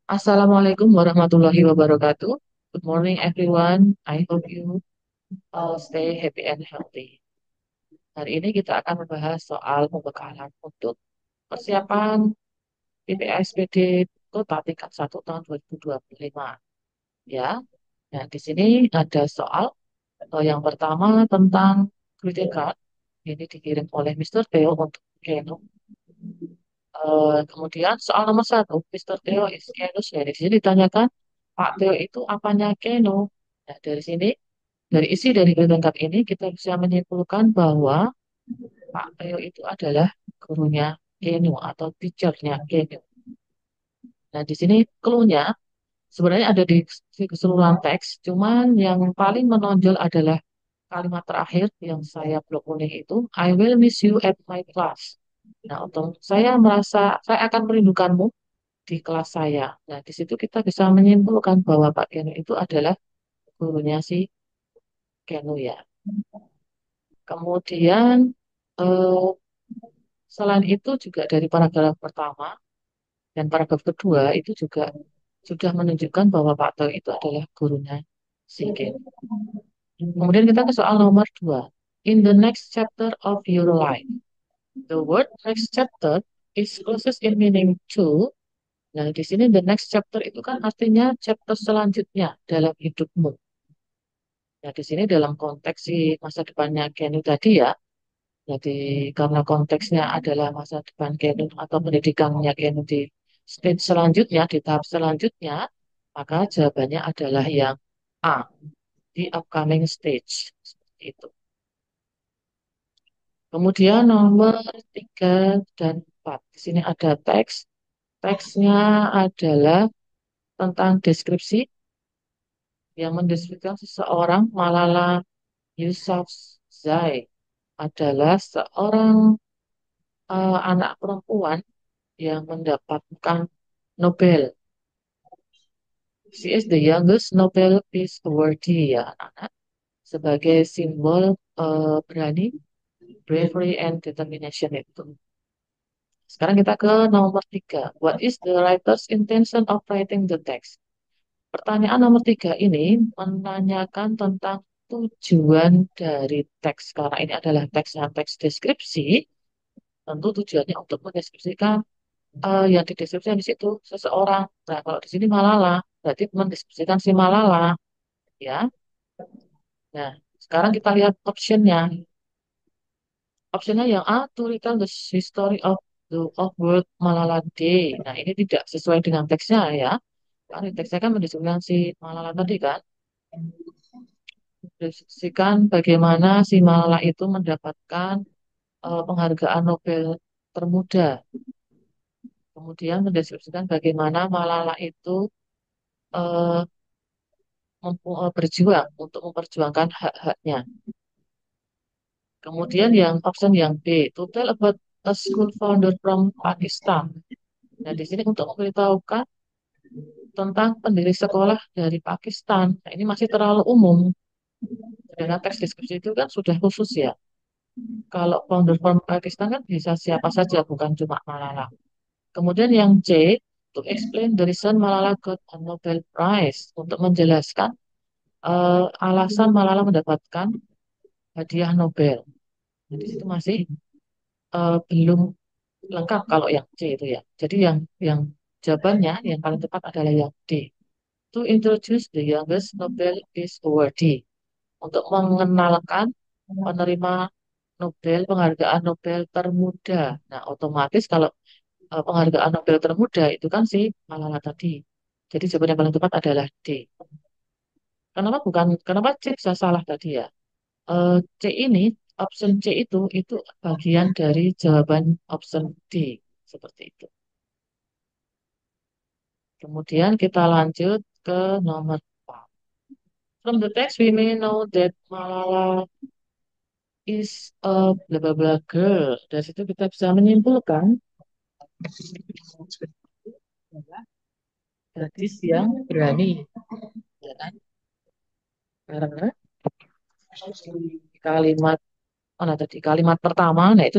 Assalamualaikum warahmatullahi wabarakatuh. Good morning, everyone. I hope you all stay happy and healthy. Hari ini kita akan membahas soal pembekalan untuk persiapan PPSPD Kota tingkat 1 tahun 2025. Ya, nah di sini ada soal yang pertama tentang greeting card. Ini dikirim oleh Mr. Theo untuk Keno. Kemudian soal nomor satu, Mr. Theo is Keno's Di sini ditanyakan, Pak Theo itu apanya Keno? Nah, dari sini, dari isi dari berangkat ini, kita bisa menyimpulkan bahwa Pak Theo itu adalah gurunya Keno atau teachernya Keno. Nah, di sini clue-nya sebenarnya ada di keseluruhan teks, cuman yang paling menonjol adalah kalimat terakhir yang saya blok kuning itu, I will miss you at my class. Nah, untuk saya akan merindukanmu di kelas saya. Nah, di situ kita bisa menyimpulkan bahwa Pak Keno itu adalah gurunya si Keno ya. Kemudian eh, selain itu juga dari paragraf pertama dan paragraf kedua itu juga sudah menunjukkan bahwa Pak Teo itu adalah gurunya si Keno. Kemudian kita ke soal nomor dua. In the next chapter of your life, the word next chapter is closest in meaning to. Nah, di sini the next chapter itu kan artinya chapter selanjutnya dalam hidupmu. Nah, di sini dalam konteks si masa depannya Kenu tadi ya, jadi karena konteksnya adalah masa depan Kenu atau pendidikannya Kenu di stage selanjutnya, di tahap selanjutnya, maka jawabannya adalah yang A, di upcoming stage. Seperti itu. Kemudian nomor 3 dan 4. Di sini ada teks. Teksnya adalah tentang deskripsi yang mendeskripsikan seseorang Malala Yousafzai adalah seorang anak perempuan yang mendapatkan Nobel. She is the youngest Nobel Peace Awardee ya anak-anak sebagai simbol berani, bravery and determination itu. Sekarang kita ke nomor 3. What is the writer's intention of writing the text? Pertanyaan nomor 3 ini menanyakan tentang tujuan dari teks. Karena ini adalah teks deskripsi, tentu tujuannya untuk mendeskripsikan yang dideskripsikan di situ seseorang. Nah, kalau di sini Malala, berarti mendeskripsikan si Malala, ya. Nah, sekarang kita lihat optionnya. Optionnya yang A, to retell the history of World Malala Day. Nah, ini tidak sesuai dengan teksnya ya. Karena teksnya kan mendeskripsikan si Malala tadi kan. Mendeskripsikan bagaimana si Malala itu mendapatkan penghargaan Nobel termuda. Kemudian mendeskripsikan bagaimana Malala itu eh, berjuang untuk memperjuangkan hak-haknya. Kemudian yang option yang B, to tell about a school founder from Pakistan. Nah, di sini untuk memberitahukan tentang pendiri sekolah dari Pakistan. Nah, ini masih terlalu umum. Sedangkan teks deskripsi itu kan sudah khusus ya. Kalau founder from Pakistan kan bisa siapa saja, bukan cuma Malala. Kemudian yang C, to explain the reason Malala got a Nobel Prize. Untuk menjelaskan alasan Malala mendapatkan hadiah Nobel. Nah, di situ masih belum lengkap kalau yang C itu ya. Jadi yang jawabannya yang paling tepat adalah yang D. To introduce the youngest Nobel Peace Awardee. Untuk mengenalkan penerima Nobel, penghargaan Nobel termuda. Nah, otomatis kalau penghargaan Nobel termuda itu kan si Malala tadi. Jadi jawaban yang paling tepat adalah D. Kenapa C bisa salah tadi ya? C ini, option C itu bagian dari jawaban option D. Seperti itu. Kemudian kita lanjut ke nomor 4. From the text, we may know that Malala is a bla bla bla girl. Dari situ kita bisa menyimpulkan adalah gadis yang berani. Ya kan? Karena di kalimat, tadi kalimat pertama, nah itu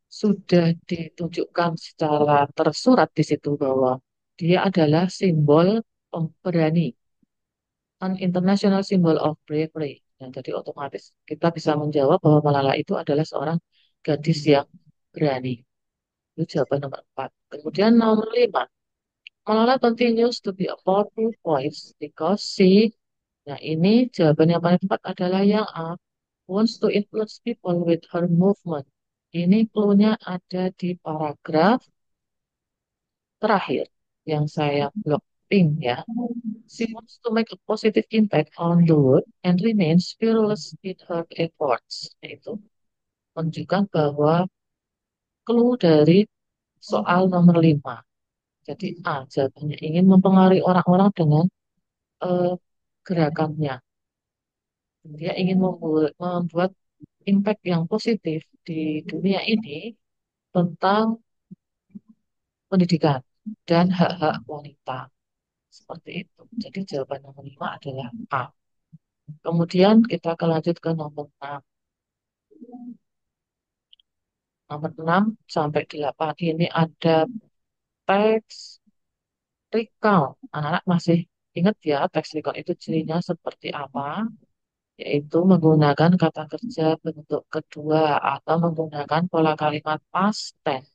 sudah ditunjukkan secara tersurat di situ bahwa Dia adalah simbol pemberani, an international symbol of bravery. Nah, jadi otomatis kita bisa menjawab bahwa Malala itu adalah seorang gadis yang berani. Itu jawaban nomor 4. Kemudian nomor 5. Malala continues to be a powerful voice because nah ini jawaban yang paling tepat adalah yang A, wants to influence people with her movement. Ini clue-nya ada di paragraf terakhir yang saya blok pink ya. She wants to make a positive impact on the world and remains fearless in her efforts. Itu menunjukkan bahwa clue dari soal nomor 5. Jadi A, jawabannya ingin mempengaruhi orang-orang dengan eh, gerakannya. Dia ingin membuat impact yang positif di dunia ini tentang pendidikan dan hak-hak wanita. Seperti itu. Jadi jawaban nomor 5 adalah A. Kemudian kita akan lanjut ke nomor 6. Nomor 6 sampai 8 ini ada teks recount. Anak-anak masih ingat ya teks recount itu cirinya seperti apa? Yaitu menggunakan kata kerja bentuk kedua atau menggunakan pola kalimat past tense.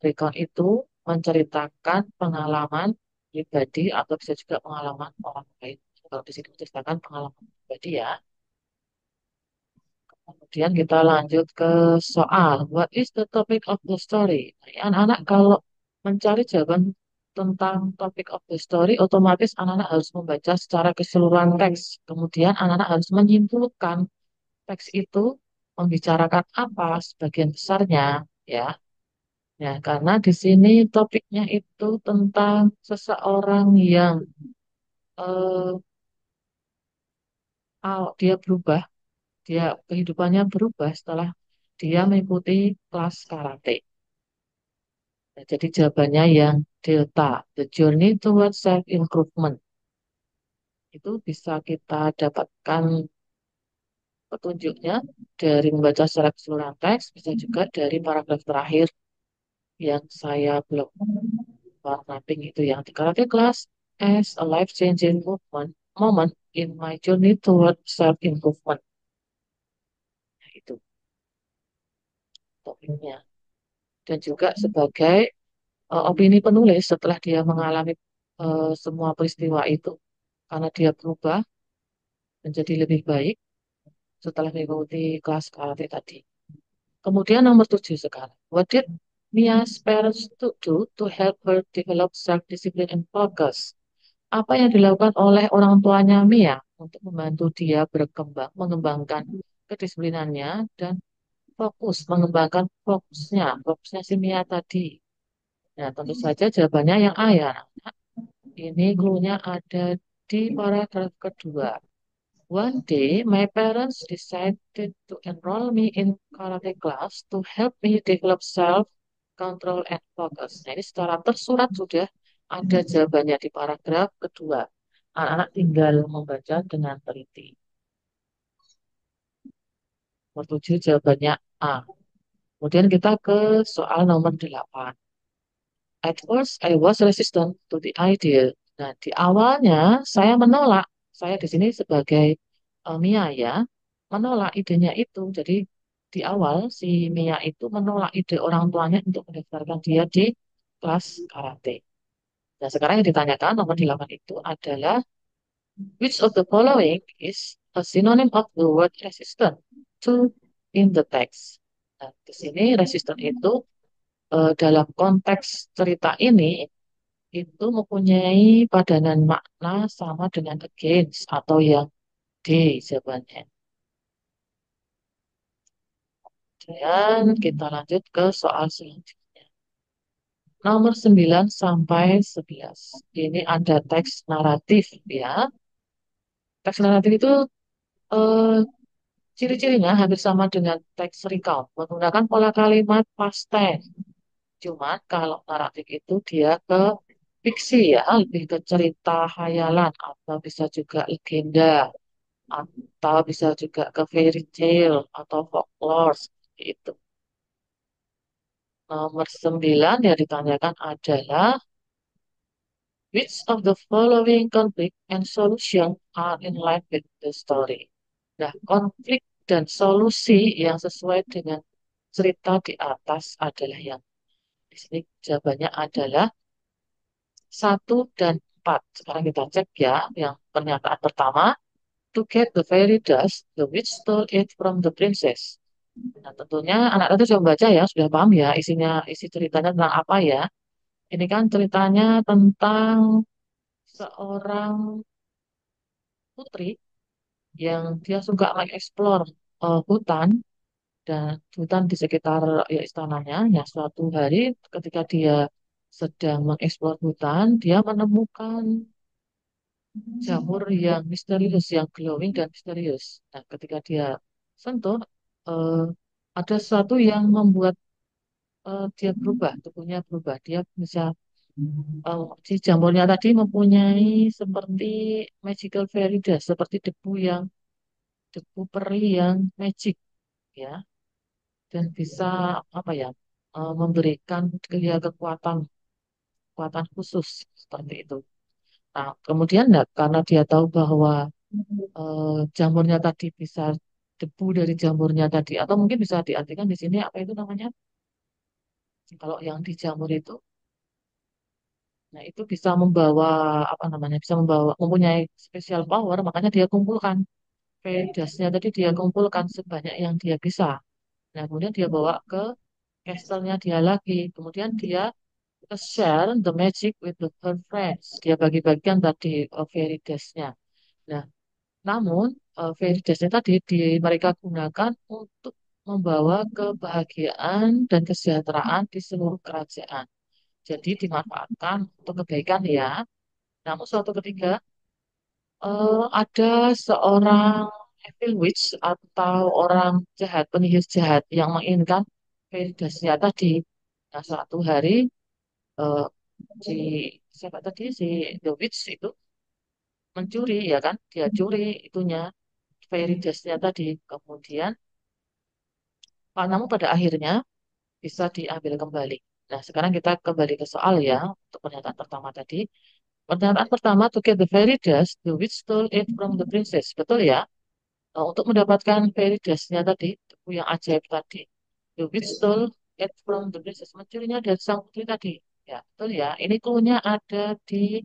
Recount itu menceritakan pengalaman pribadi atau bisa juga pengalaman orang lain. Kalau di sini menceritakan pengalaman pribadi ya. Kemudian kita lanjut ke soal, what is the topic of the story? Nah, ya, anak-anak kalau mencari jawaban tentang topic of the story, otomatis anak-anak harus membaca secara keseluruhan teks. Kemudian anak-anak harus menyimpulkan teks itu membicarakan apa sebagian besarnya, ya. Ya, karena di sini topiknya itu tentang seseorang yang eh, dia berubah, dia kehidupannya berubah setelah dia mengikuti kelas karate. Nah, jadi jawabannya yang delta, the journey towards self-improvement. Itu bisa kita dapatkan petunjuknya dari membaca secara keseluruhan teks, bisa juga dari paragraf terakhir yang saya belum warna pink itu yang di karate class as a life-changing moment in my journey toward self-improvement. Nah, itu topiknya. Dan juga sebagai opini penulis setelah dia mengalami semua peristiwa itu karena dia berubah menjadi lebih baik setelah mengikuti kelas karate tadi. Kemudian nomor 7 sekarang. What did Mia's parents to do to help her develop self-discipline and focus? Apa yang dilakukan oleh orang tuanya Mia untuk membantu dia berkembang, mengembangkan kedisiplinannya dan mengembangkan fokusnya si Mia tadi. Nah, tentu saja jawabannya yang A ya. Ini clue-nya ada di paragraf kedua. One day, my parents decided to enroll me in karate class to help me develop self-control and focus. Nah, ini secara tersurat sudah ada jawabannya di paragraf kedua. Anak-anak tinggal membaca dengan teliti. Nomor 7 jawabannya A. Kemudian kita ke soal nomor 8. At first, I was resistant to the idea. Nah, di awalnya saya menolak. Saya di sini sebagai Mia ya, menolak idenya itu. Jadi di awal si Mia itu menolak ide orang tuanya untuk mendaftarkan dia di kelas karate. Nah, sekarang yang ditanyakan nomor 8 itu adalah which of the following is a synonym of the word resistant to in the text. Nah, di sini resistant itu dalam konteks cerita ini itu mempunyai padanan makna sama dengan against atau yang D jawabannya. Dan kita lanjut ke soal selanjutnya. Nomor 9 sampai 11. Ini ada teks naratif ya. Teks naratif itu eh, ciri-cirinya hampir sama dengan teks recount. Menggunakan pola kalimat past tense. Cuman kalau naratif itu dia ke fiksi ya, lebih ke cerita hayalan atau bisa juga legenda atau bisa juga ke fairy tale atau folklore seperti itu. Nomor 9 yang ditanyakan adalah Which of the following conflict and solution are in line with the story? Nah, konflik dan solusi yang sesuai dengan cerita di atas adalah yang di sini jawabannya adalah satu dan empat. Sekarang kita cek ya, yang pernyataan pertama, to get the fairy dust, the witch stole it from the princess. Nah, tentunya anak itu sudah membaca ya, sudah paham ya isi ceritanya tentang apa ya. Ini kan ceritanya tentang seorang putri yang dia suka mengeksplor hutan dan hutan di sekitar ya, istananya. Ya, suatu hari ketika dia sedang mengeksplor hutan, dia menemukan jamur yang misterius, yang glowing dan misterius. Nah, ketika dia sentuh, eh, ada sesuatu yang membuat dia berubah, tubuhnya berubah. Dia bisa, si jamurnya tadi mempunyai seperti magical fairy dust, seperti debu peri yang magic, ya, dan bisa apa ya, memberikan dia kekuatan, kekuatan khusus seperti itu. Nah, kemudian nah, karena dia tahu bahwa jamurnya tadi bisa debu dari jamurnya tadi atau mungkin bisa diartikan di sini apa itu namanya kalau yang di jamur itu nah itu bisa membawa apa namanya bisa membawa mempunyai special power makanya dia kumpulkan pedasnya tadi dia kumpulkan sebanyak yang dia bisa nah kemudian dia bawa ke castle-nya dia lagi kemudian dia share the magic with her friends dia bagi-bagikan tadi fairy dust-nya. Nah, namun, Veritasnya tadi mereka gunakan untuk membawa kebahagiaan dan kesejahteraan di seluruh kerajaan. Jadi dimanfaatkan untuk kebaikan ya. Namun suatu ketika ada seorang evil witch atau orang jahat, penyihir jahat yang menginginkan Veritasnya tadi. Nah, suatu hari eh, si siapa tadi si the witch itu mencuri ya kan, dia curi itunya fairy dust-nya tadi. Kemudian, namun pada akhirnya bisa diambil kembali. Nah, sekarang kita kembali ke soal ya, untuk pernyataan pertama tadi. Pernyataan pertama, to get the fairy dust, the witch stole it from the princess. Betul ya? Untuk mendapatkan fairy dust-nya tadi, buku yang ajaib tadi, the witch stole it from the princess. Mencurinya dari sang putri tadi. Ya, betul ya. Ini clue-nya ada di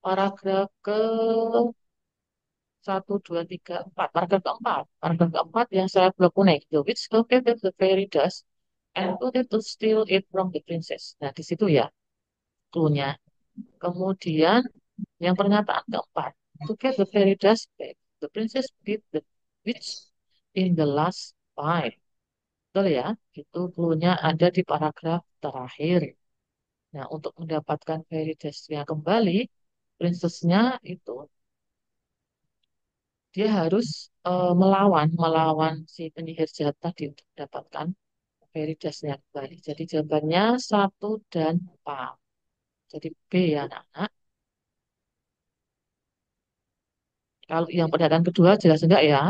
paragraf ke satu, dua, tiga, empat. Paragraf keempat. Paragraf keempat yang saya blok kuning. The witch located the fairy dust and put it to steal it from the princess. Nah, di situ ya clue-nya. Kemudian yang pernyataan keempat. To get the fairy dust back, the princess beat the witch in the last fight. Betul ya? Itu clue-nya ada di paragraf terakhir. Nah, untuk mendapatkan fairy dust-nya kembali, princess-nya itu dia harus melawan si penyihir jahat tadi untuk mendapatkan veritasnya kembali. Jadi jawabannya satu dan empat. Jadi B ya anak-anak. Kalau yang pernyataan kedua jelas enggak ya?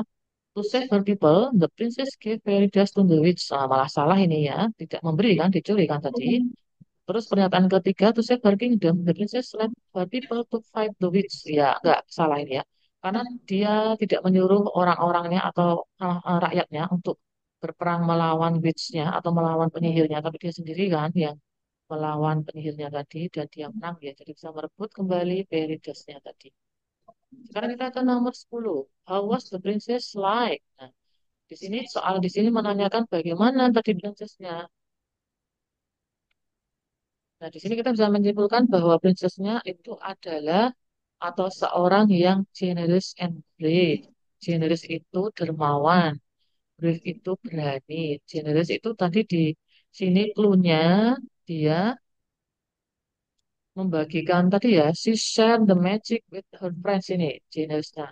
To save her people, the princess gave fairy dust to the witch. Nah, malah salah ini ya. Tidak memberi kan, dicuri kan tadi. Terus pernyataan ketiga, to save her kingdom, the princess led her people to fight the witch. Ya, enggak salah ini ya. Karena dia tidak menyuruh orang-orangnya atau rakyatnya untuk berperang melawan witch-nya atau melawan penyihirnya, tapi dia sendiri kan yang melawan penyihirnya tadi dan dia menang ya. Jadi bisa merebut kembali fairy dust-nya tadi. Sekarang kita ke nomor 10. How was the princess like? Nah, di sini soal di sini menanyakan bagaimana tadi princessnya. Nah, di sini kita bisa menyimpulkan bahwa princessnya itu adalah atau seorang yang generous and brave. Generous itu dermawan, brave itu berani. Generous itu tadi di sini clue-nya dia membagikan tadi ya, she share the magic with her friends ini. Generousnya,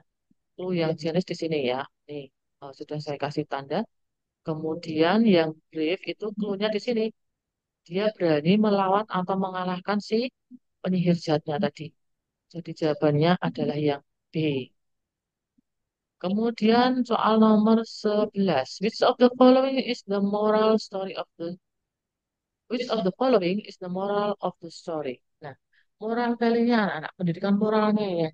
clue yang generous di sini ya. Nih, sudah saya kasih tanda. Kemudian yang brave itu clue-nya di sini. Dia berani melawan atau mengalahkan si penyihir jahatnya tadi. Jadi jawabannya adalah yang B. Kemudian soal nomor 11. Which of the following is the moral of the story? Nah, Moral value-nya, anak pendidikan moralnya ya.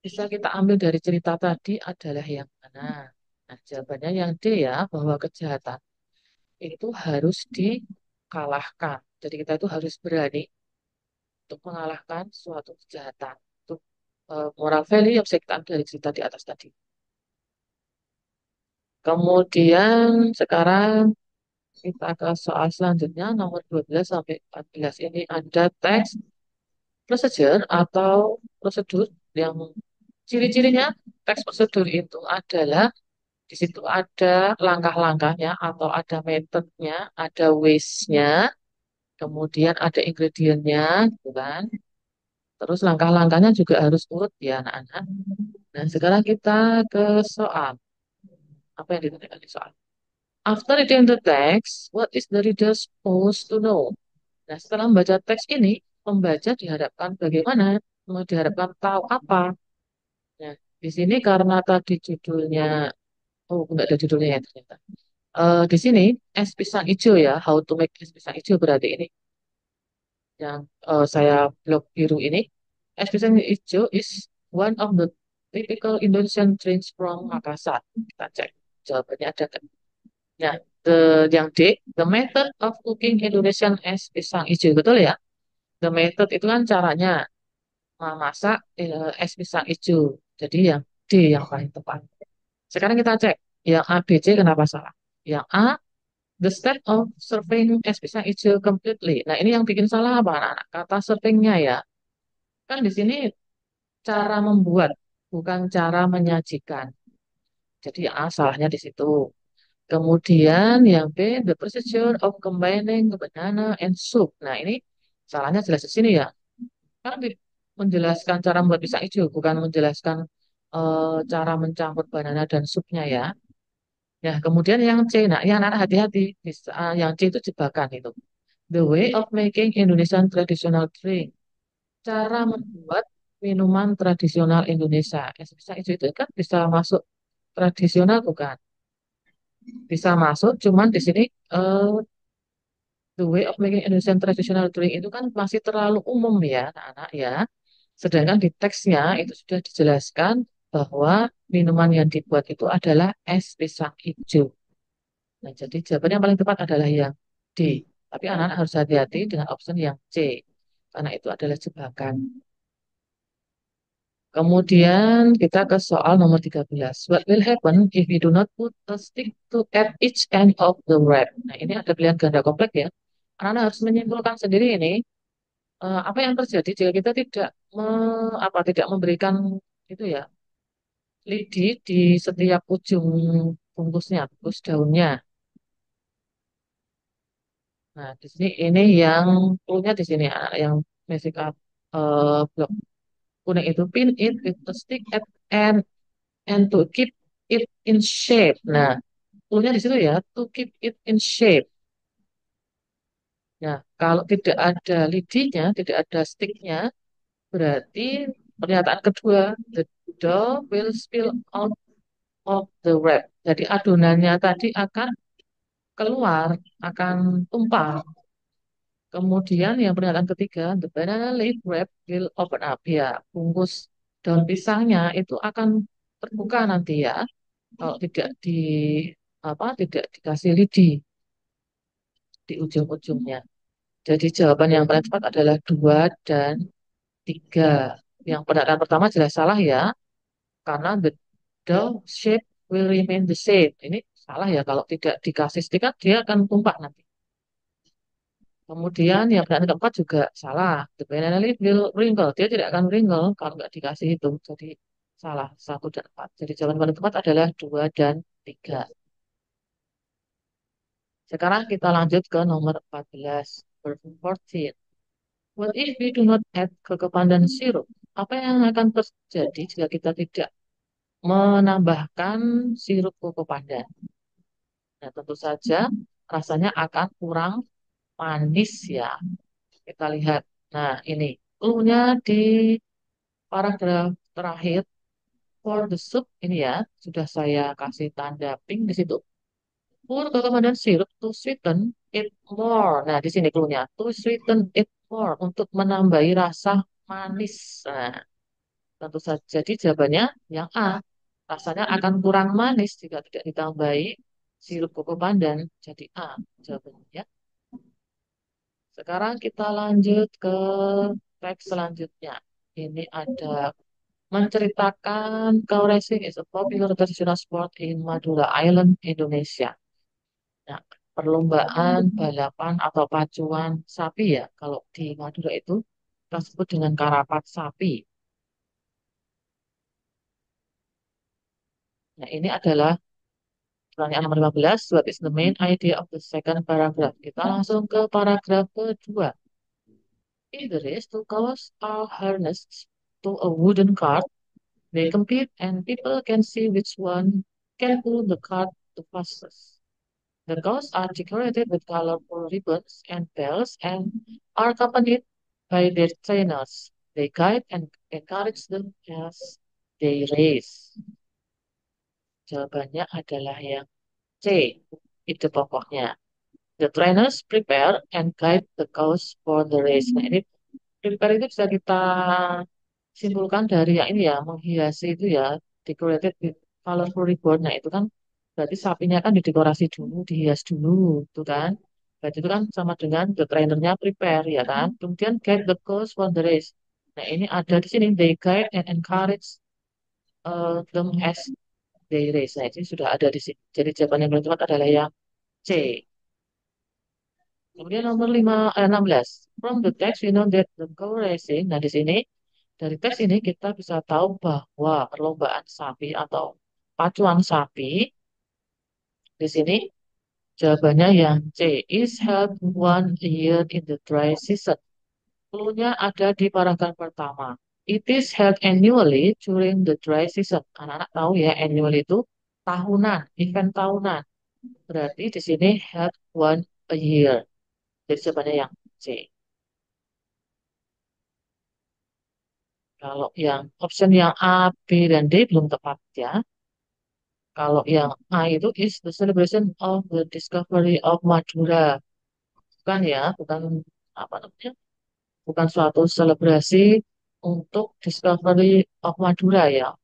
Bisa kita ambil dari cerita tadi adalah yang mana? Nah, jawabannya yang D ya, bahwa kejahatan itu harus dikalahkan. Jadi kita itu harus berani untuk mengalahkan suatu kejahatan. Itu moral value yang bisa kita ambil dari cerita di atas tadi. Kemudian sekarang kita ke soal selanjutnya, nomor 12 sampai 14. Ini ada teks procedure atau prosedur yang ciri-cirinya teks prosedur itu adalah di situ ada langkah-langkahnya atau ada metodenya, ada ways-nya, kemudian ada ingredientnya, gitu kan. Terus langkah-langkahnya juga harus urut ya anak-anak. Nah, sekarang kita ke soal. Apa yang ditanyakan di soal? After reading the text, what is the reader supposed to know? Nah, setelah membaca teks ini, pembaca diharapkan bagaimana? Mau diharapkan tahu apa? Nah, di sini karena tadi judulnya, oh enggak ada judulnya ya ternyata. Di sini es pisang hijau ya, how to make es pisang hijau berarti ini yang saya blok biru ini. Es pisang hijau is one of the typical Indonesian drinks from Makassar. Kita cek jawabannya ada kan? Nah, yang D, the method of cooking Indonesian es pisang hijau betul ya? The method itu kan caranya memasak es pisang hijau. Jadi yang D yang paling tepat. Sekarang kita cek yang A, B, C kenapa salah? Yang A, the step of serving es pisang hijau completely. Nah, ini yang bikin salah apa, anak-anak? Kata servingnya ya. Kan di sini cara membuat, bukan cara menyajikan. Jadi A salahnya di situ. Kemudian yang B, the procedure of combining the banana and soup. Nah, ini salahnya jelas di sini ya. Kan menjelaskan cara membuat pisang hijau, bukan menjelaskan cara mencampur banana dan supnya ya. Ya, kemudian yang C, nah yang anak hati-hati, yang C itu jebakan itu. The way of making Indonesian traditional drink. Cara membuat minuman tradisional Indonesia. Es pisang hijau itu kan bisa masuk tradisional bukan? Bisa masuk, cuman di sini eh, the way of making Indonesian traditional drink itu kan masih terlalu umum ya, anak-anak ya. Sedangkan di teksnya itu sudah dijelaskan bahwa minuman yang dibuat itu adalah es pisang hijau. Nah, jadi jawaban yang paling tepat adalah yang D. Tapi anak-anak harus hati-hati dengan option yang C, karena itu adalah jebakan. Kemudian kita ke soal nomor 13. What will happen if we do not put a stick to at each end of the wrap? Nah, ini ada pilihan ganda kompleks ya. Anak-anak harus menyimpulkan sendiri ini apa yang terjadi jika kita tidak tidak memberikan itu ya lidi di setiap ujung bungkusnya, bungkus daunnya. Nah, di sini ini yang clue-nya di sini yang basic blok kuning itu pin it with a stick at and to keep it in shape. Nah, clue-nya di situ ya, to keep it in shape. Nah, kalau tidak ada lidinya, tidak ada sticknya, berarti pernyataan kedua, the dough will spill out of the wrap. Jadi adonannya tadi akan keluar, akan tumpah. Kemudian yang pernyataan ketiga, the banana leaf wrap will open up. Ya, bungkus daun pisangnya itu akan terbuka nanti ya, kalau tidak dikasih lidi di ujung-ujungnya. Jadi jawaban yang paling tepat adalah 2 dan 3. Yang pernyataan pertama jelas salah ya, karena the dough shape will remain the same. Ini salah ya, kalau tidak dikasih stiker dia akan tumpah nanti. Kemudian yang pernyataan keempat juga salah. The banana leaf will wrinkle. Dia tidak akan wrinkle kalau nggak dikasih itu. Jadi salah 1 dan 4. Jadi jawaban paling tepat adalah 2 dan 3. Sekarang kita lanjut ke nomor 14. Verse 14. What if we do not add kekepan dan sirup? Apa yang akan terjadi jika kita tidak menambahkan sirup koko pandan? Nah, tentu saja rasanya akan kurang manis ya. Kita lihat. Nah, ini clue-nya di paragraf terakhir for the soup ini ya, sudah saya kasih tanda pink di situ. Pour kekepan dan sirup to sweeten it more. Nah, di sini clue-nya to sweeten it for untuk menambahi rasa manis. Nah, tentu saja. Jadi jawabannya yang A. Rasanya akan kurang manis jika tidak ditambahi sirup koko pandan. Jadi A jawabannya. Ya. Sekarang kita lanjut ke teks selanjutnya. Ini ada menceritakan cow racing is a popular traditional sport in Madura Island, Indonesia. Nah, perlombaan balapan atau pacuan sapi ya. Kalau di Madura itu kita sebut dengan karapat sapi. Nah, ini adalah pertanyaan nomor 15. What is the main idea of the second paragraph? Kita langsung ke paragraf kedua. In the race, two cows are harnessed to a wooden cart. They compete and people can see which one can pull the cart the fastest. The cows are decorated with colorful ribbons and bells and are accompanied by their trainers. They guide and encourage them as they race. Jawabannya adalah yang C. Itu pokoknya. The trainers prepare and guide the cows for the race. Nah, ini prepare itu bisa kita simpulkan dari yang ini ya, menghiasi itu ya, decorated with colorful ribbon. Nah, itu kan berarti sapinya kan didekorasi dulu, dihias dulu, itu kan. Berarti itu kan sama dengan the trainernya prepare, ya kan. Kemudian guide the course for the race. Nah, ini ada di sini, they guide and encourage them as they race. Nah, ini sudah ada di sini. Jadi jawaban yang paling tepat adalah yang C. Kemudian nomor 16. From the text, we know that the cow racing. Nah, di sini dari teks ini kita bisa tahu bahwa perlombaan sapi atau pacuan sapi di sini jawabannya yang C is held one year in the dry season. Cluenya ada di paragraf pertama. It is held annually during the dry season. Anak-anak tahu ya, annual itu tahunan, event tahunan. Berarti di sini held one a year. Jadi jawabannya yang C. Kalau yang option yang A, B, dan D belum tepat ya. Kalau yang A itu is the celebration of the discovery of Madura. Bukan ya, bukan apa namanya? Bukan suatu selebrasi untuk discovery of Madura ya.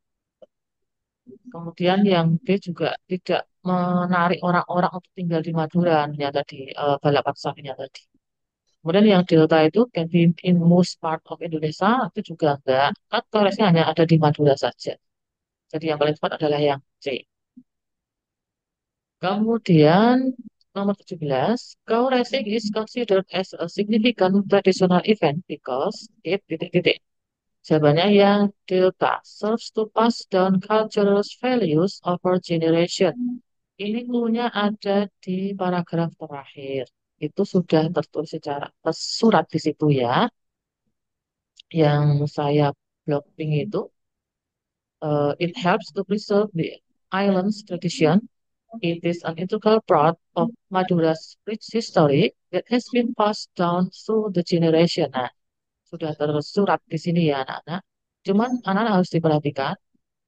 Kemudian yang B juga tidak menarik orang-orang untuk tinggal di Madura, ternyata di balapan sapinya tadi. Kemudian yang Delta itu can be in most part of Indonesia, itu juga enggak. Kan Torresnya hanya ada di Madura saja. Jadi yang paling tepat adalah yang C. Kemudian nomor 17, cow racing is considered as a significant traditional event because it titik-titik. Jawabannya yang delta serves to pass down cultural values over generation. Ini clue-nya ada di paragraf terakhir. Itu sudah tertulis secara tersurat di situ ya. Yang saya blocking itu, it helps to preserve the island's tradition. It is an integral part of Madura's rich history that has been passed down through the generation. Nah, sudah tersurat di sini ya anak-anak. Cuman anak-anak harus diperhatikan,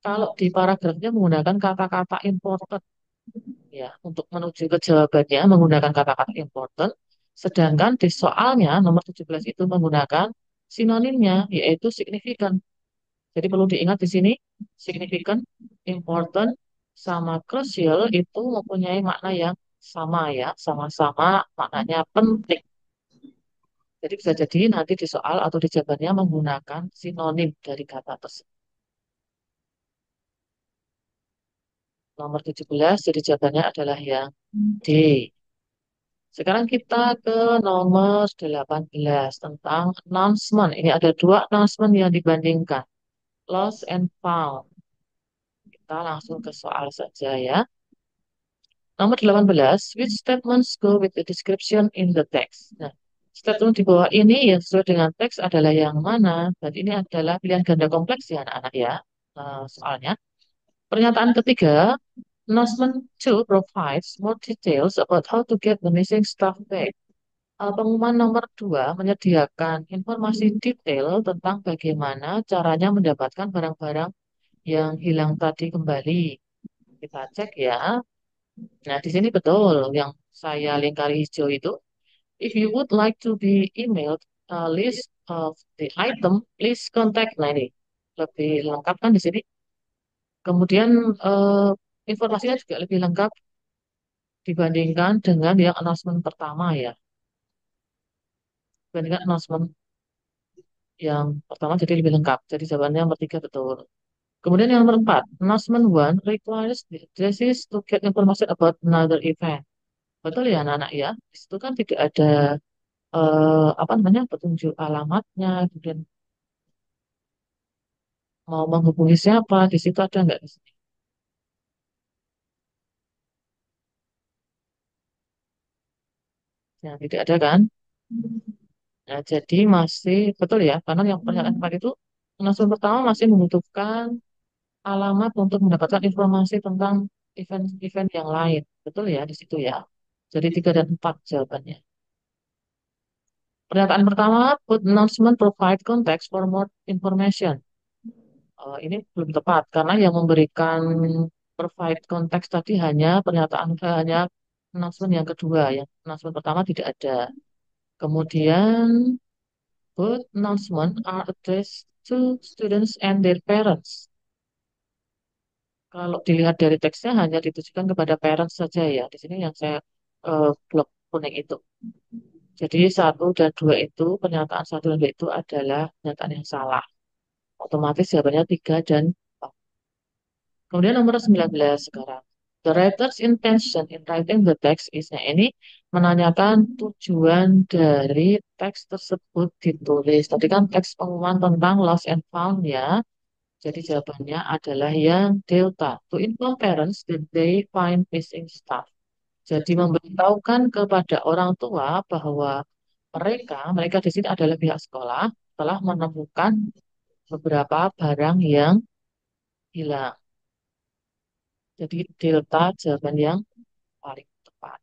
kalau di paragrafnya menggunakan kata-kata important, ya, untuk menuju ke jawabannya menggunakan kata-kata important, sedangkan di soalnya nomor 17 itu menggunakan sinonimnya, yaitu significant. Jadi perlu diingat di sini, significant, important, sama crucial itu mempunyai makna yang sama ya, sama-sama maknanya penting. Jadi bisa jadi nanti di soal atau di jawabannya menggunakan sinonim dari kata tersebut. Nomor 17, jadi jawabannya adalah yang D. Sekarang kita ke nomor 18 tentang announcement. Ini ada dua announcement yang dibandingkan. Lost and found. Kita langsung ke soal saja ya. Nomor 18, which statements go with the description in the text? Nah, statement di bawah ini yang sesuai dengan teks adalah yang mana? Dan ini adalah pilihan ganda kompleks ya anak-anak ya. Soalnya. Pernyataan ketiga, announcement 2 provides more details about how to get the missing stuff back. Pengumuman nomor 2 menyediakan informasi detail tentang bagaimana caranya mendapatkan barang-barang yang hilang tadi kembali. Kita cek ya. Nah, di sini betul yang saya lingkari hijau itu. If you would like to be emailed list of the item, please contact. Nah ini lebih lengkap kan di sini. Kemudian eh, informasinya juga lebih lengkap dibandingkan dengan yang announcement pertama ya. Dibandingkan announcement yang pertama jadi lebih lengkap. Jadi jawabannya nomor tiga betul. Kemudian yang nomor empat, announcement one requires the addresses to get information about another event. Betul ya anak-anak ya. Di situ kan tidak ada apa namanya petunjuk alamatnya, kemudian mau menghubungi siapa, di situ ada nggak di sini? Ya, tidak ada kan? Nah, jadi masih betul ya, karena yang pernyataan empat itu announcement pertama masih membutuhkan alamat untuk mendapatkan informasi tentang event-event yang lain. Betul ya di situ ya. Jadi tiga dan empat jawabannya. Pernyataan pertama, put announcement provide context for more information. Ini belum tepat karena yang memberikan provide context tadi hanya pernyataan hanya announcement yang kedua, yang announcement pertama tidak ada. Kemudian both announcement are addressed to students and their parents. Kalau dilihat dari teksnya hanya ditujukan kepada parents saja ya. Di sini yang saya blok kuning itu. Jadi satu dan dua itu pernyataan satu dan dua itu adalah pernyataan yang salah. Otomatis jawabannya tiga dan empat. Kemudian nomor 19 sekarang. The writer's intention in writing the text is, nah ini menanyakan tujuan dari teks tersebut ditulis. Tadi kan teks pengumuman tentang lost and found ya. Jadi jawabannya adalah yang delta. To inform parents that they find missing stuff. Jadi memberitahukan kepada orang tua bahwa mereka di sini adalah pihak sekolah telah menemukan beberapa barang yang hilang. Jadi delta jawaban yang paling tepat.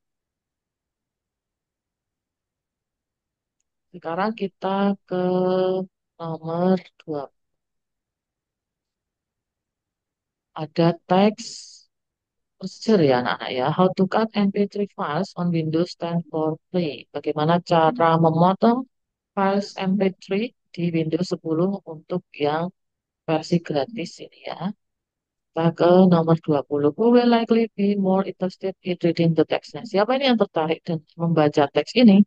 Sekarang kita ke nomor 2. Ada teks procedure ya anak-anak ya. How to cut MP3 files on Windows 10 for free. Bagaimana cara memotong files MP3 di Windows 10 untuk yang versi gratis ini ya. Kita ke nomor 20. Who will likely be more interested in reading the text? Nah, siapa ini yang tertarik dan membaca teks ini?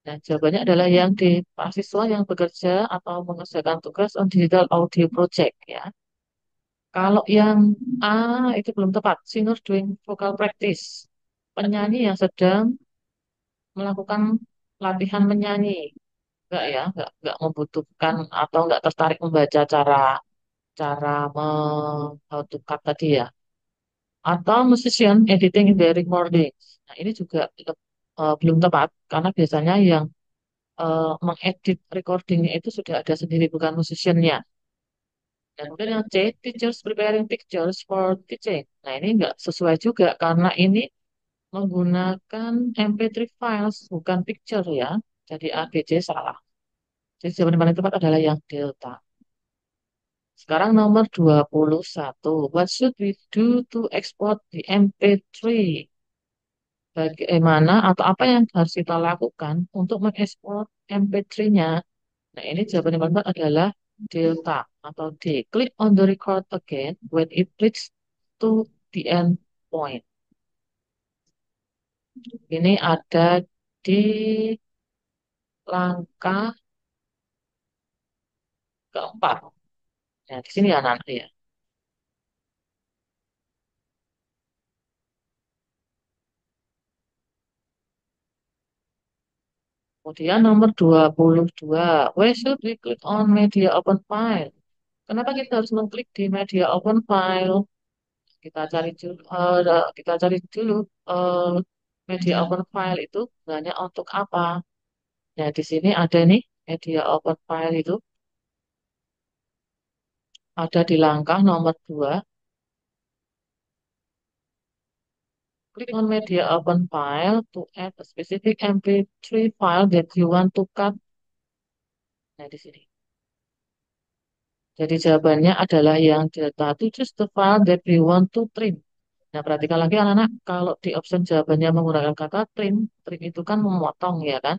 Nah, jawabannya adalah yang di mahasiswa yang bekerja atau mengerjakan tugas on digital audio project ya. Kalau yang A itu belum tepat. Singer doing vocal practice. Penyanyi yang sedang melakukan latihan menyanyi. Enggak ya, enggak membutuhkan atau enggak tertarik membaca cara cara me, how to cut tadi ya. Atau musician editing their recordings. Nah, ini juga belum tepat karena biasanya yang mengedit recordingnya itu sudah ada sendiri bukan musiciannya. Dan kemudian yang C, teachers preparing pictures for teaching. Nah ini nggak sesuai juga karena ini menggunakan MP3 files bukan picture ya. Jadi A, B, C salah. Jadi jawaban yang paling tepat adalah yang delta. Sekarang nomor 21. What should we do to export the MP3? Bagaimana atau apa yang harus kita lakukan untuk mengekspor MP3-nya? Nah, ini jawaban yang paling tepat adalah delta atau D. Click on the record again when it reaches to the end point. Ini ada di langkah keempat. Nah, di sini ya nanti ya. Kemudian nomor 22. Where should we click on media open file? Kenapa kita harus mengklik di media open file? Kita cari dulu eh, media open file itu gunanya untuk apa? Nah, di sini ada nih media open file itu ada di langkah nomor 2. Click on media open file to add a specific MP3 file that you want to cut. Nah, di sini. Jadi jawabannya adalah yang delta to choose the file that we want to trim. Nah, perhatikan lagi anak-anak, kalau di option jawabannya menggunakan kata trim, trim itu kan memotong ya kan?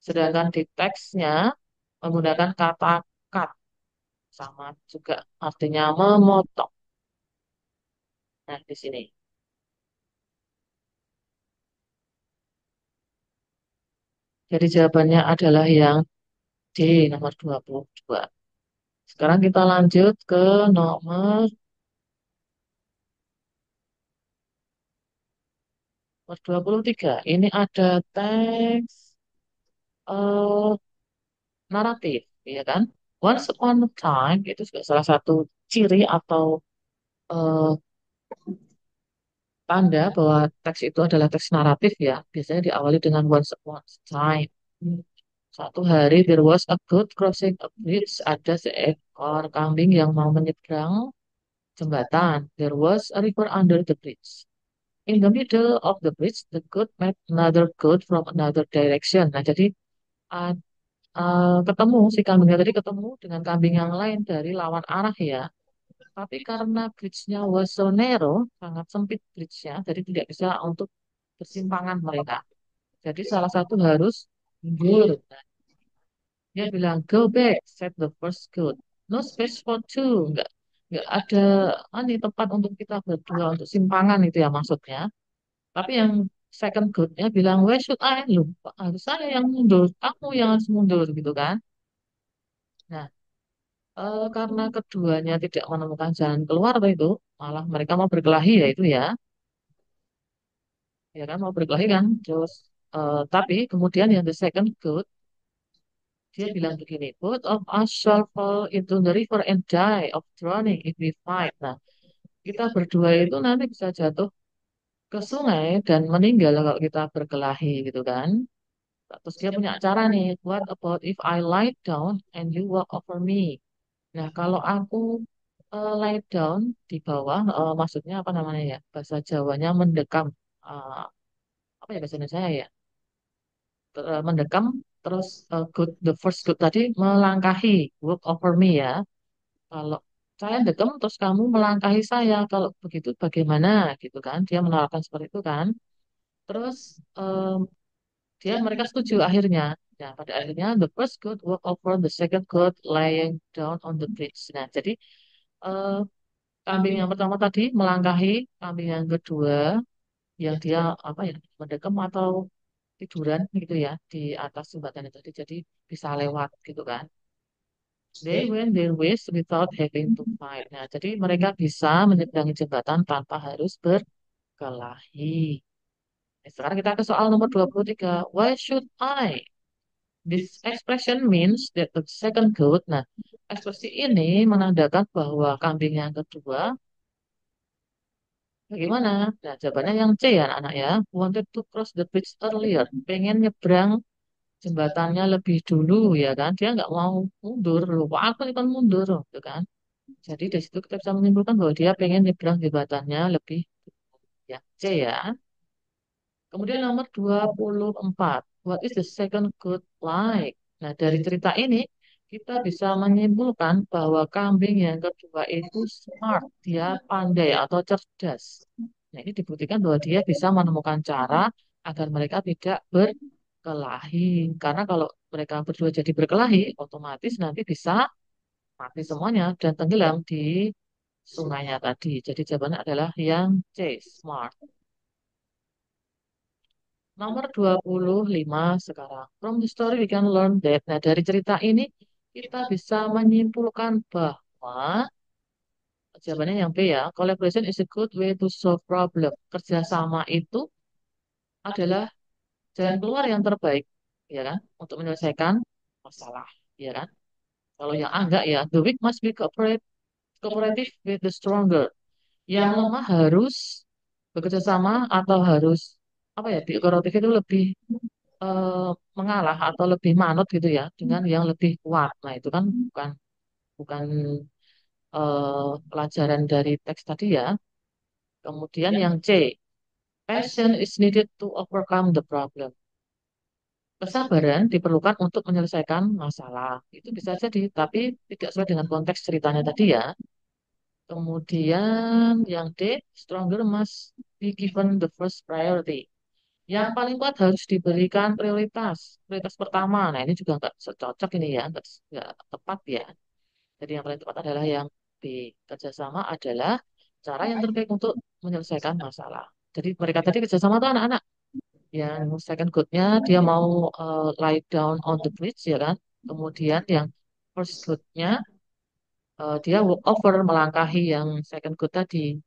Sedangkan di teksnya menggunakan kata cut, sama juga artinya memotong. Nah, di sini. Jadi jawabannya adalah yang D, nomor 22. Sekarang kita lanjut ke nomor 23. Ini ada teks eh, naratif, ya kan? Once upon a time, itu juga salah satu ciri atau eh, tanda bahwa teks itu adalah teks naratif ya. Biasanya diawali dengan once upon a time. Satu hari there was a goat crossing a bridge. Ada seekor kambing yang mau menyeberang jembatan. There was a river under the bridge. In the middle of the bridge, the goat met another goat from another direction. Nah, jadi uh, ketemu si kambingnya tadi ketemu dengan kambing yang lain dari lawan arah ya. Tapi karena bridge-nya was so narrow, sangat sempit bridge-nya, jadi tidak bisa untuk persimpangan mereka. Jadi salah satu harus mundur. Nah, dia bilang, go back, said the first goat. No space for two. Nggak ada tempat untuk kita berdua untuk simpangan itu ya maksudnya. Tapi yang second goat-nya bilang, why should I? Lupa, harus saya yang mundur. Kamu yang harus mundur gitu kan. Nah, karena keduanya tidak menemukan jalan keluar itu, malah mereka mau berkelahi ya itu ya. Ya kan mau berkelahi kan. Terus, tapi kemudian yang the second goat, dia bilang begini, both of us shall fall into the river and die of drowning if we fight. Nah, kita berdua itu nanti bisa jatuh ke sungai dan meninggal kalau kita berkelahi gitu kan. Terus dia punya cara nih, what about if I lie down and you walk over me? Nah, kalau aku lie down di bawah, maksudnya apa namanya ya? Bahasa Jawanya mendekam. Eh, apa ya bahasa Indonesia ya? Mendekam, terus the first good tadi melangkahi, walk over me ya. Kalau saya dekam terus kamu melangkahi saya, kalau begitu bagaimana gitu kan? Dia menawarkan seperti itu kan? Terus mereka setuju akhirnya. Ya, pada akhirnya the first good walk over the second good lying down on the bridge. Nah, jadi eh, kambing yang pertama tadi melangkahi kambing yang kedua yang dia apa ya mendekam atau tiduran gitu ya di atas jembatan itu. Jadi bisa lewat gitu kan. They went their ways without having to fight. Nah, jadi mereka bisa menyeberangi jembatan tanpa harus berkelahi. Nah, sekarang kita ke soal nomor 23. Why should I? This expression means that the second goat. Nah, ekspresi ini menandakan bahwa kambing yang kedua bagaimana? Nah, jawabannya yang C ya anak-anak ya. Wanted to cross the bridge earlier. Pengen nyebrang jembatannya lebih dulu ya kan. Dia nggak mau mundur. Lupa aku kan mundur gitu kan. Jadi dari situ kita bisa menyimpulkan bahwa dia pengen nyebrang jembatannya lebih ya. C ya. Kemudian nomor 24. What is the second good like? Nah, dari cerita ini kita bisa menyimpulkan bahwa kambing yang kedua itu smart, dia pandai atau cerdas. Nah, ini dibuktikan bahwa dia bisa menemukan cara agar mereka tidak berkelahi. Karena kalau mereka berdua jadi berkelahi, otomatis nanti bisa mati semuanya dan tenggelam di sungainya tadi. Jadi jawabannya adalah yang C, smart. Nomor 25 sekarang. From the story we can learn that. Nah, dari cerita ini kita bisa menyimpulkan bahwa jawabannya yang B ya. Collaboration is a good way to solve problem. Kerjasama itu adalah jalan keluar yang terbaik, ya kan, untuk menyelesaikan masalah, ya kan. Kalau yang A enggak ya. The weak must be cooperative with the stronger. Yang lemah harus bekerja sama atau harus apa ya? Kooperatif itu lebih eh, mengalah atau lebih manut gitu ya dengan yang lebih kuat. Nah, itu kan bukan bukan pelajaran dari teks tadi ya. Kemudian yang C, passion is needed to overcome the problem. Kesabaran diperlukan untuk menyelesaikan masalah. Itu bisa jadi, tapi tidak sesuai dengan konteks ceritanya tadi ya. Kemudian yang D, stronger must be given the first priority. Yang paling kuat harus diberikan prioritas. Prioritas pertama. Nah, ini juga nggak cocok ini ya, nggak tepat ya. Jadi yang paling tepat adalah yang B. Kerjasama adalah cara yang terbaik untuk menyelesaikan masalah. Jadi mereka tadi kerjasama tuh anak-anak. Yang second good-nya dia mau lie down on the bridge ya kan. Kemudian yang first good-nya dia walk over melangkahi yang second good tadi.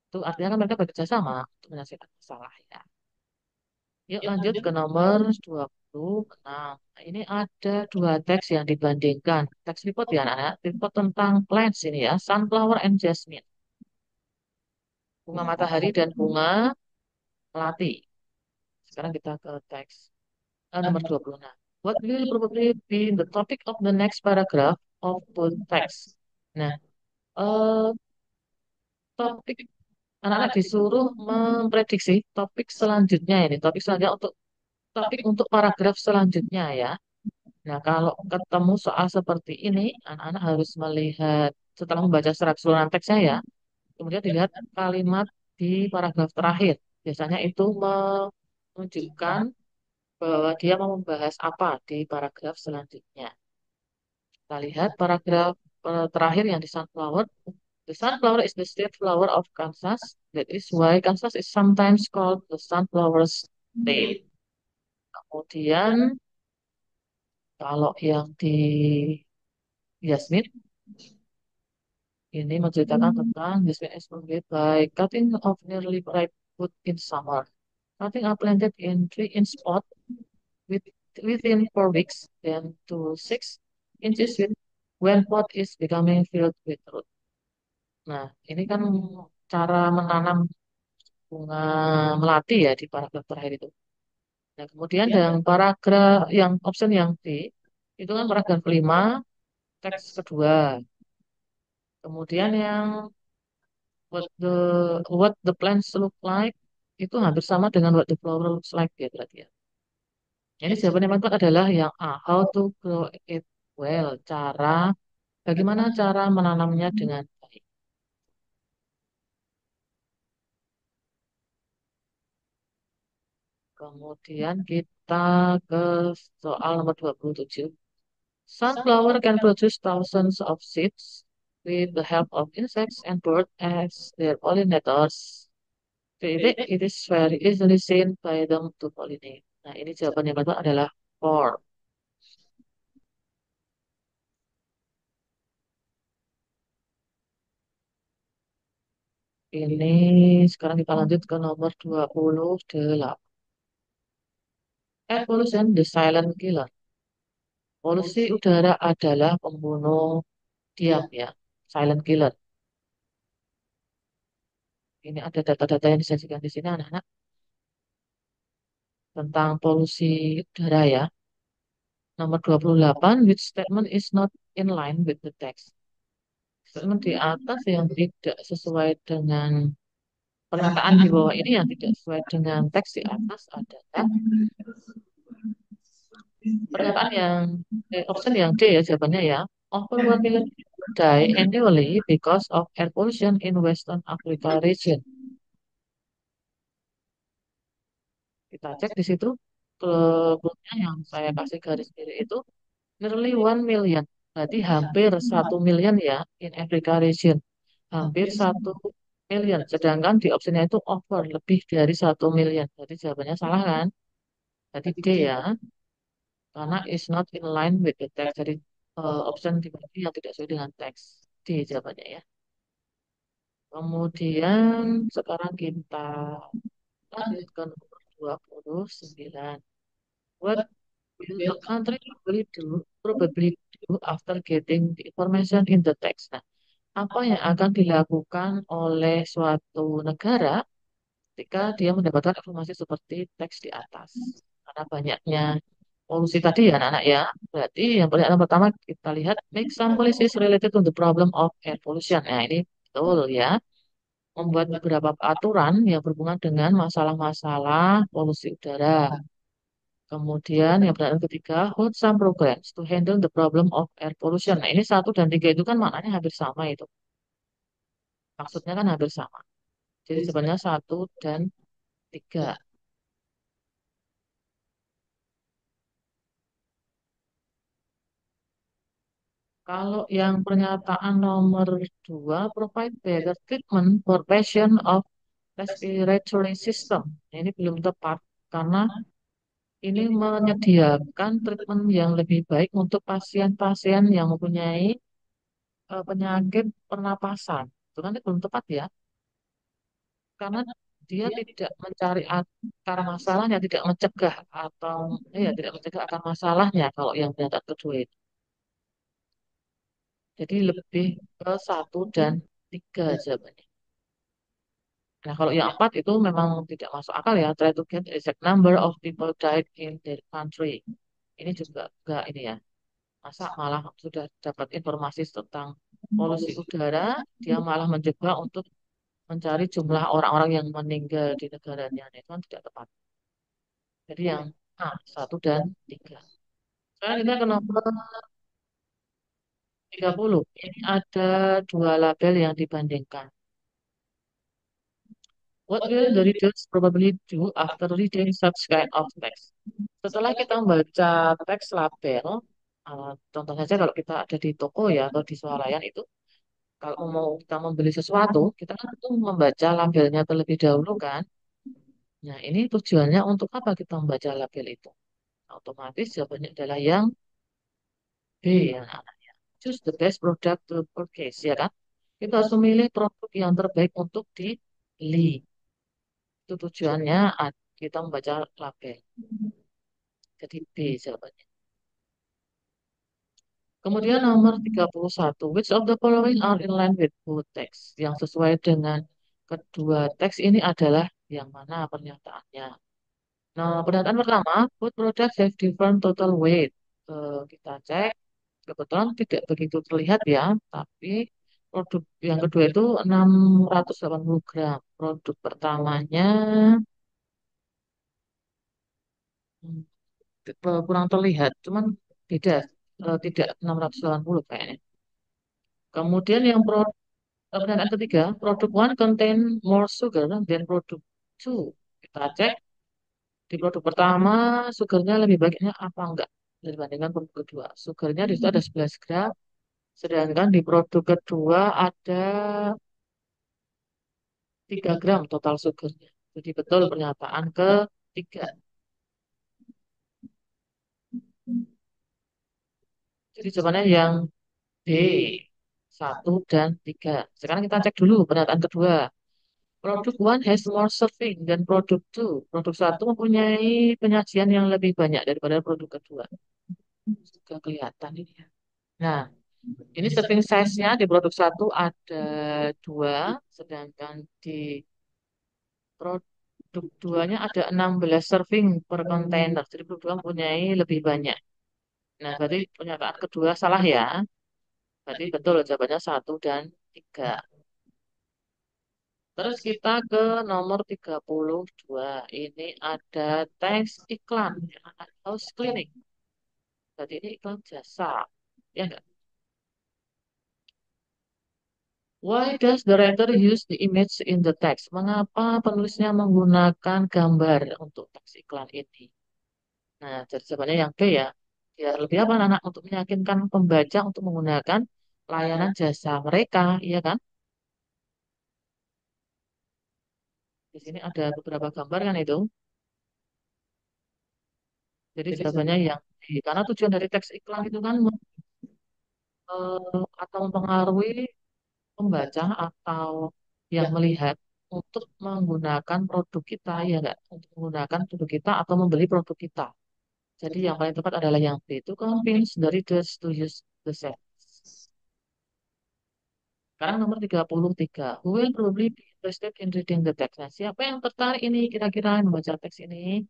Itu artinya kan mereka bekerja sama untuk menyelesaikan masalah ya. Yuk lanjut ke nomor 26. Nah, ini ada dua teks yang dibandingkan. Teks report ya anak-anak. Report tentang plants ini ya. Sunflower and jasmine. Bunga matahari dan bunga melati. Sekarang kita ke teks nomor 26. What will probably be the topic of the next paragraph of both text? Nah, eh, topik anak-anak disuruh memprediksi topik selanjutnya ini. Topik untuk paragraf selanjutnya ya. Nah, kalau ketemu soal seperti ini, anak-anak harus melihat setelah membaca secara keseluruhan teksnya ya, kemudian dilihat kalimat di paragraf terakhir. Biasanya itu menunjukkan bahwa dia mau membahas apa di paragraf selanjutnya. Kita lihat paragraf terakhir yang di sunflower. The sunflower is the state flower of Kansas. That is why Kansas is sometimes called the sunflower state. Kemudian kalau yang di Yasmin ini menceritakan tentang Yasmin is made by cutting of nearly ripe fruit in summer. Cutting are planted in 3-inch pot with, within 4 weeks, then to 6 inches when pot is becoming filled with root. Nah, ini kan cara menanam bunga melati ya di paragraf terakhir itu. Nah, kemudian yang paragraf yang option yang D itu kan paragraf kelima, teks kedua. Kemudian yang what the plants look like itu hampir sama dengan what the flower looks like ya berarti ya. Ini jawaban yang paling tepat adalah yang A, how to grow it well, bagaimana cara menanamnya dengan baik. Kemudian kita ke soal nomor 27. Sunflower can produce thousands of seeds with the help of insects and birds as their pollinators. It is very easily seen by them to pollinate. Nah, ini jawaban yang benar adalah 4. Ini sekarang kita lanjut ke nomor 28. Air pollution, the silent killer. Polusi udara adalah pembunuh diam ya, silent killer. Ini ada data-data yang disajikan di sini anak-anak tentang polusi udara ya. Nomor 28, which statement is not in line with the text. Statement di atas yang tidak sesuai dengan pernyataan di bawah ini yang tidak sesuai dengan teks di atas adalah pernyataan yang option yang D ya jawabannya ya. Over 1 million people die annually because of air pollution in Western Africa region. Kita cek di situ klubnya yang saya kasih garis biru itu nearly 1 million. Berarti hampir 1 million ya in Africa region. Hampir 1 million. Sedangkan di opsinya itu over lebih dari 1 million. Jadi jawabannya salah kan? Jadi D ya. Karena is not in line with the text. Jadi option di yang tidak sesuai dengan teks. D jawabannya ya. Kemudian sekarang kita lanjut ke nomor 29. What will a country probably do after getting the information in the text? Nah, apa yang akan dilakukan oleh suatu negara ketika dia mendapatkan informasi seperti teks di atas? Karena banyaknya polusi tadi ya anak-anak ya. Berarti yang pertama kita lihat make some policies related to the problem of air pollution. Nah, ini betul ya. Membuat beberapa aturan yang berhubungan dengan masalah-masalah polusi udara. Kemudian yang pertanyaan ketiga, hold some programs to handle the problem of air pollution. Nah, ini 1 dan 3 itu kan maknanya hampir sama itu. Maksudnya kan hampir sama. Jadi sebenarnya 1 dan 3. Kalau yang pernyataan nomor dua, provide better treatment for patient of respiratory system. Nah, ini belum tepat karena ini menyediakan treatment yang lebih baik untuk pasien-pasien yang mempunyai penyakit pernapasan. Itu kan belum tepat ya, karena dia tidak mencari akar masalahnya, tidak mencegah atau ya tidak mencegah akar masalahnya kalau yang pernyataan kedua itu. Jadi lebih ke satu dan tiga jawabannya. Nah, kalau yang empat itu memang tidak masuk akal ya. Try to get exact number of people died in their country. Ini juga enggak ini ya. Masa malah sudah dapat informasi tentang polusi udara, dia malah mencoba untuk mencari jumlah orang-orang yang meninggal di negaranya. Nah, itu kan tidak tepat. Jadi yang A, satu dan tiga. Sekarang kita ke nomor 30. Ini ada dua label yang dibandingkan. What will the readers probably do after reading such kind of text? Setelah kita membaca teks label, contoh saja kalau kita ada di toko ya atau di swalayan itu, kalau mau kita membeli sesuatu, kita kan tentu membaca labelnya terlebih dahulu kan. Nah, ini tujuannya untuk apa kita membaca label itu? Otomatis jawabannya adalah yang B ya. Choose the best product to purchase ya kan. Kita harus memilih produk yang terbaik untuk dibeli. Itu tujuannya kita membaca label. Jadi B jawabannya. Kemudian nomor 31. Which of the following are in line with both text? Yang sesuai dengan kedua teks ini adalah yang mana pernyataannya? Nah, pernyataan pertama, both products have different total weight. Kita cek, kebetulan tidak begitu terlihat ya, tapi produk yang kedua itu 680 gram. Produk pertamanya hmm, kurang terlihat, cuman beda, tidak 680 kayaknya. Kemudian yang pernyataan ketiga, produk one contain more sugar than produk two. Kita cek di produk pertama, sugarnya lebih banyaknya apa enggak dibandingkan produk kedua. Sugarnya di situ ada 11 gram, sedangkan di produk kedua ada 3 gram total sugarnya. Jadi betul pernyataan ketiga. Jadi jawabannya yang D, satu dan tiga. Sekarang kita cek dulu pernyataan kedua. Produk one has more serving dan produk two. Produk satu mempunyai penyajian yang lebih banyak daripada produk kedua. Juga kelihatan ini ya. Nah, ini serving size-nya di produk satu ada dua, sedangkan di produk duanya ada 16 serving per kontainer. Jadi produk dua mempunyai lebih banyak. Nah, berarti pernyataan kedua salah ya. Berarti betul jawabannya satu dan tiga. Terus kita ke nomor 32. Ini ada teks iklan, ya, house cleaning. Berarti ini iklan jasa. Ya enggak? Why does the writer use the image in the text? Mengapa penulisnya menggunakan gambar untuk teks iklan ini? Nah, jadi jawabannya yang B ya. Ya, lebih apa anak untuk meyakinkan pembaca untuk menggunakan layanan jasa mereka, iya kan? Di sini ada beberapa gambar kan itu. Jadi jawabannya yang B. Karena tujuan dari teks iklan itu kan atau mempengaruhi pembaca atau yang melihat untuk menggunakan produk kita, ya enggak? Untuk menggunakan produk kita atau membeli produk kita. Jadi yang paling tepat adalah yang B itu convince the readers to use the set. Sekarang nomor 33. Who will probably be interested in reading the text? Nah, siapa yang tertarik ini kira-kira membaca teks ini?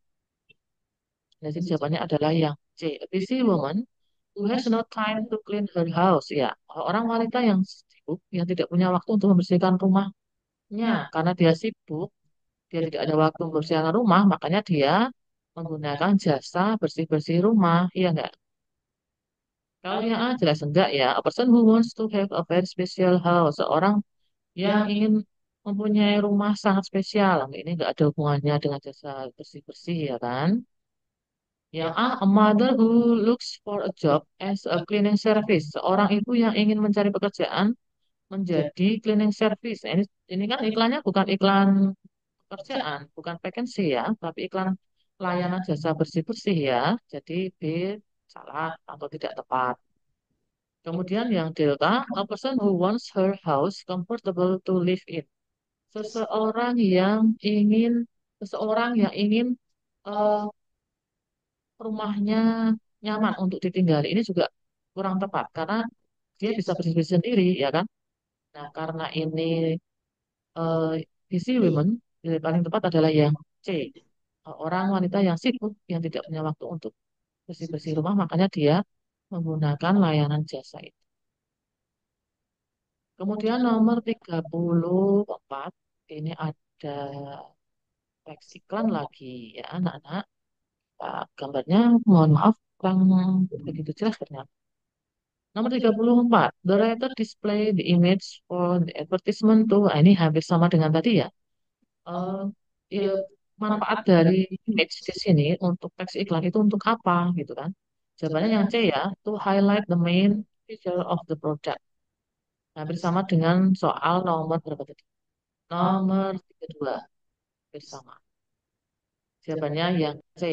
Nah, jadi jawabannya adalah yang C. A busy woman who has no time to clean her house. Ya, orang wanita yang sibuk, yang tidak punya waktu untuk membersihkan rumahnya. Karena dia sibuk, dia tidak ada waktu membersihkan rumah, makanya dia menggunakan jasa bersih-bersih rumah. Iya enggak? Kalau yang A jelas enggak ya. A person who wants to have a very special house. Seorang yang ingin mempunyai rumah sangat spesial. Ini enggak ada hubungannya dengan jasa bersih-bersih ya kan. Yang A, a mother who looks for a job as a cleaning service. Seorang ibu yang ingin mencari pekerjaan menjadi cleaning service. Nah, ini kan iklannya bukan iklan pekerjaan, bukan vacancy ya, tapi iklan layanan jasa bersih-bersih ya. Jadi B salah atau tidak tepat. Kemudian yang delta, a person who wants her house comfortable to live in. Seseorang yang ingin seseorang yang ingin eh, rumahnya nyaman untuk ditinggali. Ini juga kurang tepat karena dia bisa bersih-bersih sendiri ya kan. Nah, karena ini busy women, yang paling tepat adalah yang C. Orang wanita yang sibuk yang tidak punya waktu untuk bersih-bersih rumah, makanya dia menggunakan layanan jasa itu. Kemudian nomor 34 ini ada teks iklan lagi ya anak-anak. Gambarnya mohon maaf kurang begitu jelas ternyata. Nomor 34, the writer display the image for the advertisement tuh. Ah, ini hampir sama dengan tadi ya. Eh, ya, manfaat dari image di sini untuk teks iklan itu untuk apa gitu kan? Jawabannya yang C ya, to highlight the main feature of the product. Hampir sama dengan soal nomor berapa tadi? Nomor 32, hampir sama. Jawabannya yang C.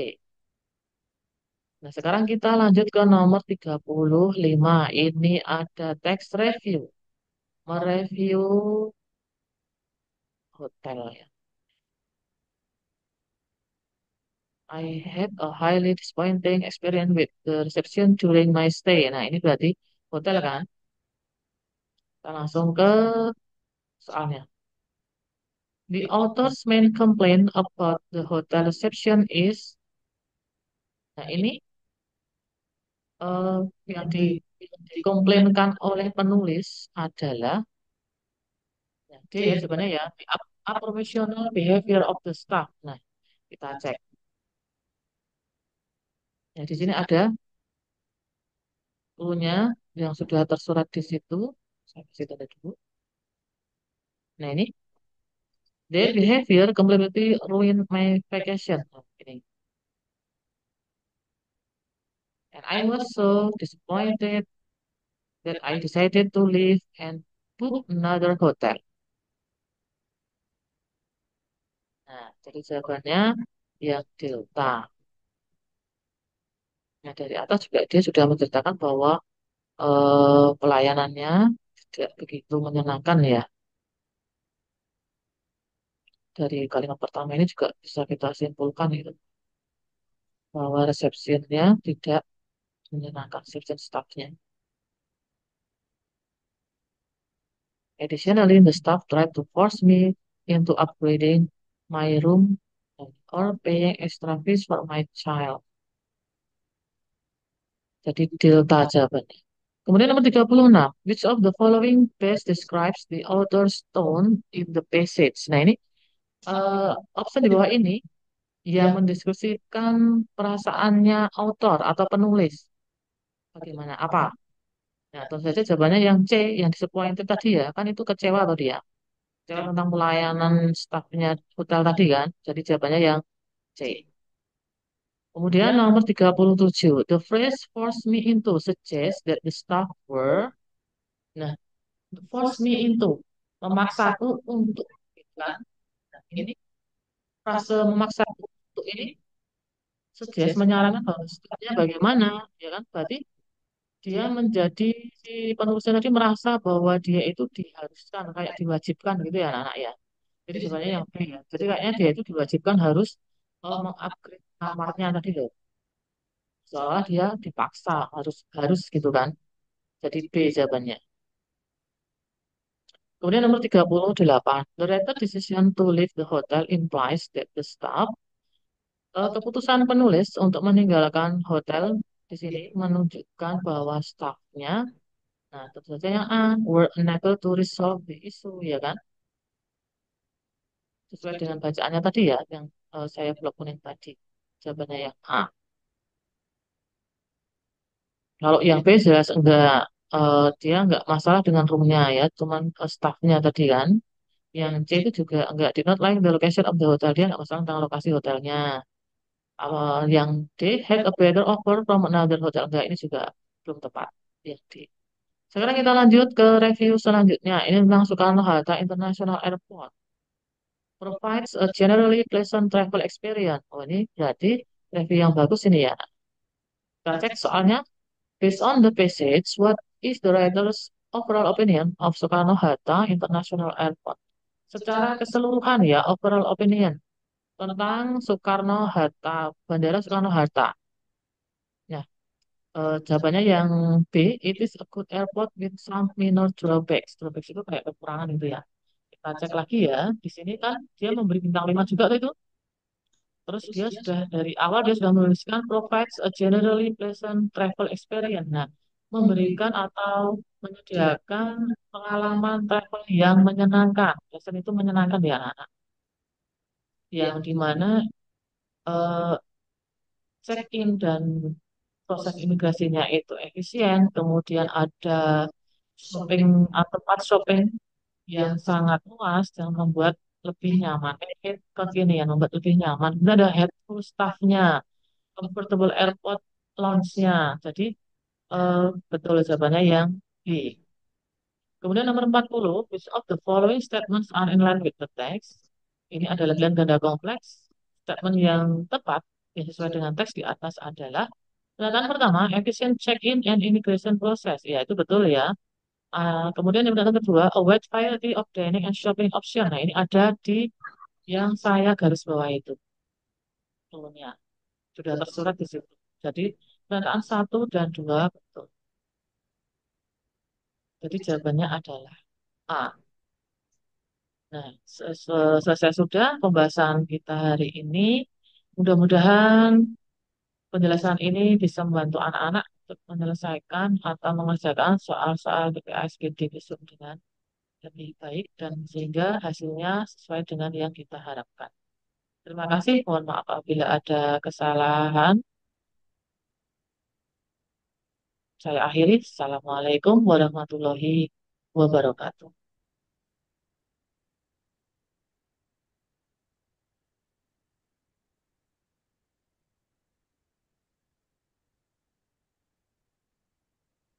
Nah, sekarang kita lanjut ke nomor 35. Ini ada teks review. Mereview hotel ya. I had a highly disappointing experience with the reception during my stay. Nah, ini berarti hotel kan? Kita langsung ke soalnya. The author's main complaint about the hotel reception is, nah ini eh, yang dikomplainkan oleh penulis adalah, ya, D ya sebenarnya ya, the unprofessional behavior of the staff. Nah, kita cek. Ya, di sini ada clue-nya yang sudah tersurat di situ. Saya kasih tanda dulu. Nah, ini their behavior completely ruined my vacation. Nah, ini. And I was so disappointed that I decided to leave and book another hotel. Nah, jadi jawabannya yang delta. Nah, dari atas juga dia sudah menceritakan bahwa pelayanannya tidak begitu menyenangkan ya. Dari kalimat pertama ini juga bisa kita simpulkan itu bahwa resepsinya tidak menyenangkan reception staffnya. Additionally, the staff tried to force me into upgrading my room or paying extra fees for my child. Jadi delta jawabannya. Kemudian nomor 36. Which of the following best describes the author's tone in the passage? Nah ini option di bawah ini yang mendeskripsikan perasaannya autor atau penulis. Bagaimana? Apa? Nah, tentu saja jawabannya yang C, yang disappointed tadi ya. Kan itu kecewa atau dia? Kecewa tentang pelayanan stafnya hotel tadi kan. Jadi jawabannya yang C. Kemudian nomor 37. The phrase force me into suggests that the staff were. Nah, force me into. Memaksaku untuk. Gitu kan? Nah, ini frase memaksa untuk ini suggest menyarankan bahwa staffnya bagaimana. Ya kan? Berarti dia menjadi si penulisnya tadi merasa bahwa dia itu diharuskan, kayak diwajibkan gitu ya anak-anak ya. Jadi sebenarnya yang B ya. Jadi kayaknya dia itu diwajibkan harus mengupgrade kamarnya tadi loh. Soalnya dia dipaksa harus harus gitu kan. Jadi B jawabannya. Kemudian nomor 38. The writer decision to leave the hotel implies that the staff, keputusan penulis untuk meninggalkan hotel di sini menunjukkan bahwa staffnya, nah tentu saja yang A, were unable to resolve the issue ya kan. Sesuai dengan bacaannya tadi ya, yang saya blok kuning tadi. Jawabannya yang A. Kalau yang B jelas enggak, dia enggak masalah dengan roomnya ya, cuman staffnya tadi kan. Yang C itu juga enggak did not like the location of the hotel, dia enggak masalah tentang lokasi hotelnya. Yang D, had a better offer from another hotel. Enggak, ini juga belum tepat. Yang D. Sekarang kita lanjut ke review selanjutnya. Ini tentang Soekarno-Hatta International Airport. Provides a generally pleasant travel experience. Oh, ini berarti review yang bagus ini ya. Kita cek soalnya. Based on the passage, what is the writer's overall opinion of Soekarno-Hatta International Airport? Secara keseluruhan ya, overall opinion tentang Soekarno-Hatta, Bandara Soekarno-Hatta. Ya, jawabannya yang B, it is a good airport with some minor drawbacks. Drawbacks itu kayak kekurangan itu ya. Kita cek lagi ya, di sini kan dia memberi bintang 5 juga tuh itu. Terus dia sudah dari awal dia sudah menuliskan provides a generally pleasant travel experience. Nah, memberikan atau menyediakan pengalaman travel yang menyenangkan. Pleasant itu menyenangkan ya anak-anak. Yang dimana check-in dan proses imigrasinya itu efisien. Kemudian ada shopping atau tempat shopping yang sangat luas dan membuat lebih nyaman. Convenient, membuat lebih nyaman. Kemudian ada helpful staff-nya, comfortable airport lounge-nya. Jadi betul jawabannya yang B. Kemudian nomor 40, which of the following statements are in line with the text? Ini adalah pilihan ganda kompleks. Statement yang tepat yang sesuai dengan teks di atas adalah pernyataan pertama, efficient check-in and immigration process. Ya, itu betul ya. Kemudian yang pernyataan kedua, a wide variety of dining and shopping option. Nah, ini ada di yang saya garis bawah itu. Turunnya. Sudah tersurat di situ. Jadi, pernyataan satu dan dua betul. Jadi jawabannya adalah A. Nah, selesai sudah pembahasan kita hari ini. Mudah-mudahan penjelasan ini bisa membantu anak-anak untuk menyelesaikan atau mengerjakan soal-soal BPASGD besok dengan lebih baik dan sehingga hasilnya sesuai dengan yang kita harapkan. Terima kasih. Mohon maaf apabila ada kesalahan. Saya akhiri. Assalamualaikum warahmatullahi wabarakatuh.